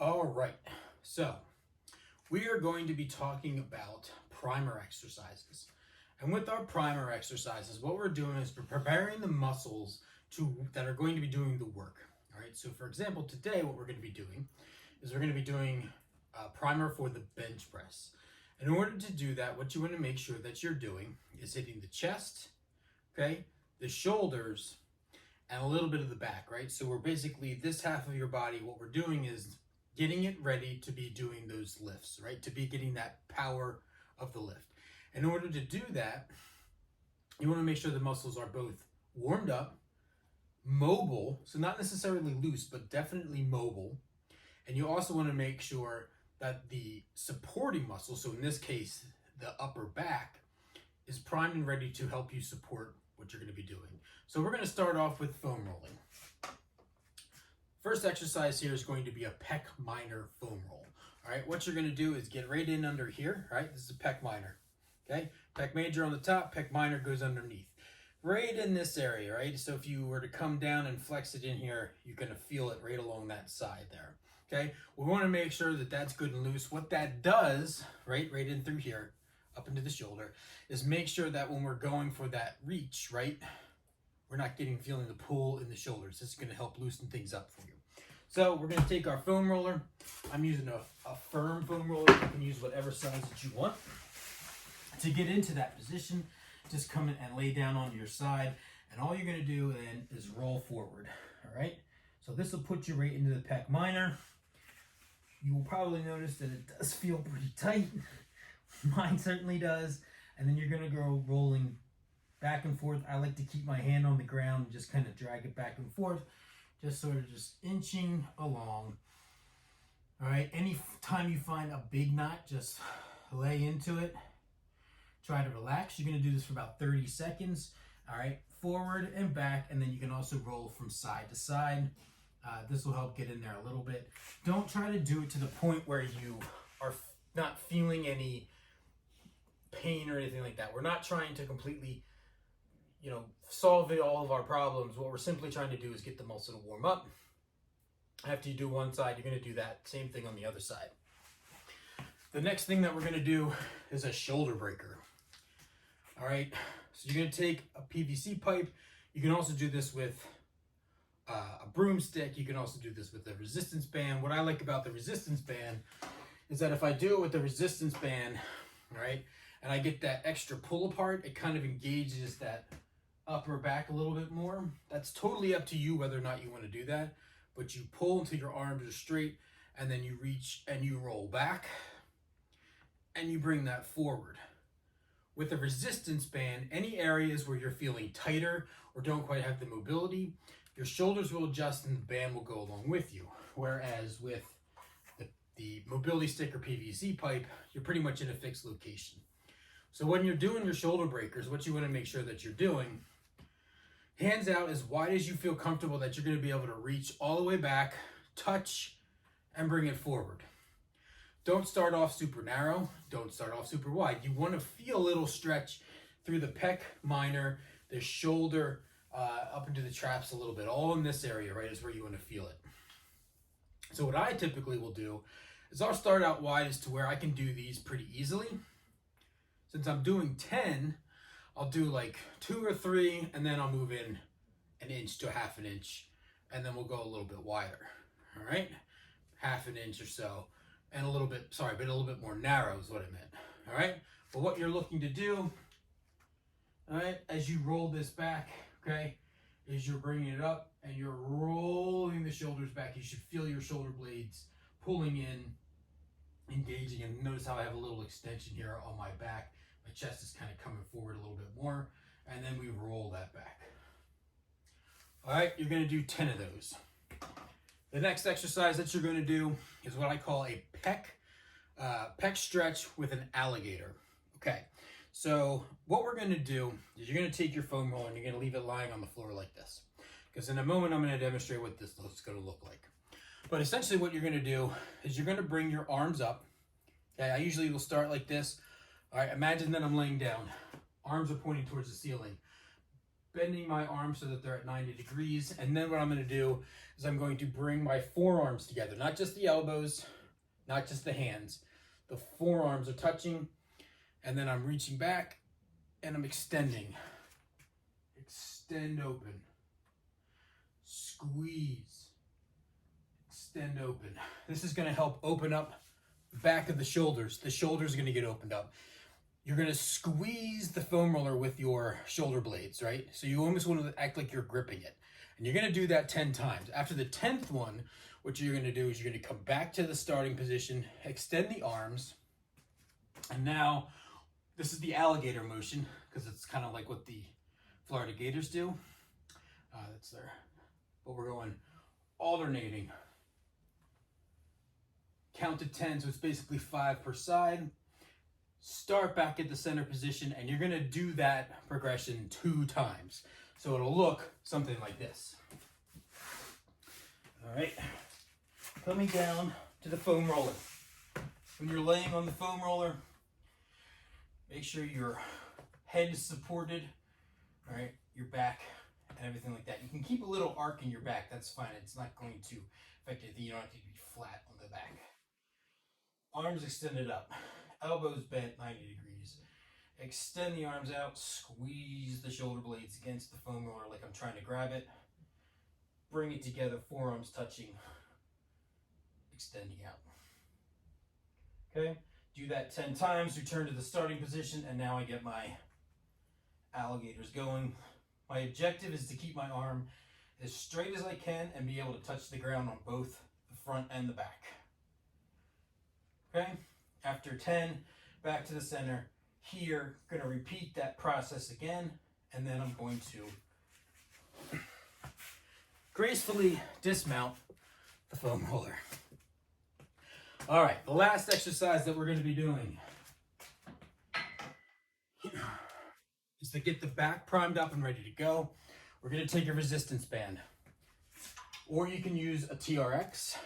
All right, so we are going to be talking about primer exercises. And with our primer exercises, what we're doing is we're preparing the muscles that are going to be doing the work. All right, so for example, today what we're going to be doing is we're going to be doing a primer for the bench press. In order to do that, what you want to make sure that you're doing is hitting the chest, okay, the shoulders, and a little bit of the back, right? So we're basically, this half of your body, what we're doing is getting it ready to be doing those lifts, right? To be getting that power of the lift. In order to do that, you want to make sure the muscles are both warmed up, mobile, so not necessarily loose, but definitely mobile. And you also want to make sure that the supporting muscle, so in this case, the upper back, is primed and ready to help you support what you're going to be doing. So we're going to start off with foam rolling. First exercise here is going to be a pec minor foam roll. All right, what you're going to do is get right in under here, right? This is a pec minor, okay? Pec major on the top, pec minor goes underneath. Right in this area, right? So if you were to come down and flex it in here, you're going to feel it right along that side there, okay? We want to make sure that that's good and loose. What that does, right in through here, up into the shoulder, is make sure that when we're going for that reach, right, we're not feeling the pull in the shoulders. This is going to help loosen things up for you. So we're going to take our foam roller. I'm using a firm foam roller. You can use whatever size that you want. To get into that position, just come in and lay down onto your side. And all you're going to do then is roll forward. All right. So this will put you right into the pec minor. You will probably notice that it does feel pretty tight. Mine certainly does. And then you're going to go rolling back and forth. I like to keep my hand on the ground and just kind of drag it back and forth, just sort of just inching along. All right, any time you find a big knot, just lay into it. Try to relax. You're going to do this for about 30 seconds. All right, forward and back, and then you can also roll from side to side. This will help get in there a little bit. Don't try to do it to the point where you are not feeling any pain or anything like that. We're not trying to completely, solve all of our problems. What we're simply trying to do is get the muscle to warm up. After you do one side, you're going to do that same thing on the other side. The next thing that we're going to do is a shoulder breaker. All right, so you're going to take a PVC pipe. You can also do this with a broomstick. You can also do this with a resistance band. What I like about the resistance band is that if I do it with the resistance band, all right, and I get that extra pull apart, it kind of engages that upper back a little bit more. That's totally up to you whether or not you want to do that, but you pull until your arms are straight, and then you reach and you roll back, and you bring that forward. With a resistance band, any areas where you're feeling tighter or don't quite have the mobility, your shoulders will adjust and the band will go along with you. Whereas with the mobility stick or PVC pipe, you're pretty much in a fixed location. So when you're doing your shoulder breakers, what you want to make sure that you're doing, hands out as wide as you feel comfortable that you're going to be able to reach all the way back, touch, and bring it forward. Don't start off super narrow. Don't start off super wide. You want to feel a little stretch through the pec minor, the shoulder, up into the traps a little bit. All in this area, right, is where you want to feel it. So what I typically will do is I'll start out wide as to where I can do these pretty easily. Since I'm doing 10, I'll do like 2 or 3, and then I'll move in an inch to a half an inch, and then we'll go a little bit wider, all right? Half an inch or so, and a little bit more narrow is what I meant, all right? But what you're looking to do, all right, as you roll this back, okay, is you're bringing it up, and you're rolling the shoulders back. You should feel your shoulder blades pulling in, engaging, and notice how I have a little extension here on my back. My chest is kind of coming forward a little bit more, and then we roll that back. All right, you're going to do 10 of those. The next exercise that you're going to do is what I call a pec stretch with an alligator. Okay, so what we're going to do is you're going to take your foam roller and you're going to leave it lying on the floor like this, because in a moment I'm going to demonstrate what this is going to look like. But essentially what you're going to do is you're going to bring your arms up. Okay, I usually will start like this. All right, imagine that I'm laying down. Arms are pointing towards the ceiling. bending my arms so that they're at 90 degrees. And then what I'm going to do is I'm going to bring my forearms together, not just the elbows, not just the hands. The forearms are touching, and then I'm reaching back and I'm extending. Extend open. Squeeze. Extend open. This is going to help open up the back of the shoulders. The shoulders are going to get opened up. You're going to squeeze the foam roller with your shoulder blades, right? So you almost want to act like you're gripping it. And you're going to do that 10 times. After the 10th one, what you're going to do is you're going to come back to the starting position, extend the arms, and now this is the alligator motion, because it's kind of like what the Florida Gators do. That's there. But we're going alternating. Count to 10, so it's basically 5 per side. Start back at the center position, and you're going to do that progression 2 times. So it'll look something like this. All right. Coming down to the foam roller. When you're laying on the foam roller, make sure your head is supported, all right, your back and everything like that. You can keep a little arc in your back. That's fine. It's not going to affect anything. You don't have to be flat on the back. Arms extended up. Elbows bent 90 degrees. Extend the arms out. Squeeze the shoulder blades against the foam roller like I'm trying to grab it. Bring it together, forearms touching. Extending out. Okay, do that 10 times, return to the starting position, and now I get my alligators going. My objective is to keep my arm as straight as I can and be able to touch the ground on both the front and the back. Okay, after 10, back to the center. Here, going to repeat that process again, and then I'm going to gracefully dismount the foam roller. All right, the last exercise that we're going to be doing is to get the back primed up and ready to go. We're going to take a resistance band, or you can use a TRX.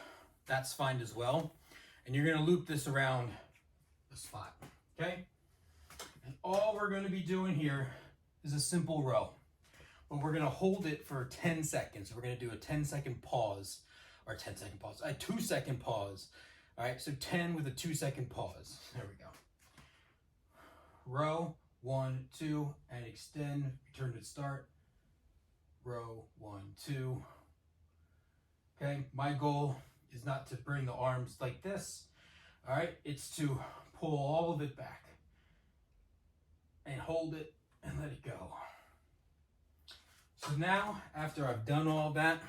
That's fine as well. And you're going to loop this around the spot, okay? And all we're going to be doing here is a simple row, but we're going to hold it for 10 seconds. We're going to do a 10-second pause, or a 10-second pause, a 2-second pause. All right, so 10 with a 2-second pause. There we go. Row, 1, 2, and extend, return to start. Row, 1, 2. Okay, my goal is not to bring the arms like this. All right, it's to pull all of it back and hold it and let it go. So now, after I've done all that,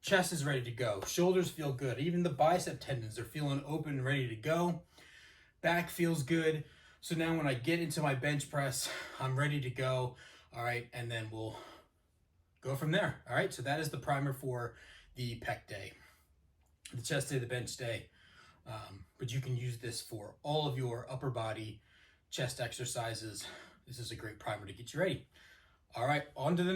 chest is ready to go. Shoulders feel good. Even the bicep tendons are feeling open and ready to go. Back feels good. So now when I get into my bench press, I'm ready to go. All right, and then we'll go from there. All right, so that is the primer for the pec day, the chest day, the bench day. But you can use this for all of your upper body chest exercises. This is a great primer to get you ready. All right, on to the next.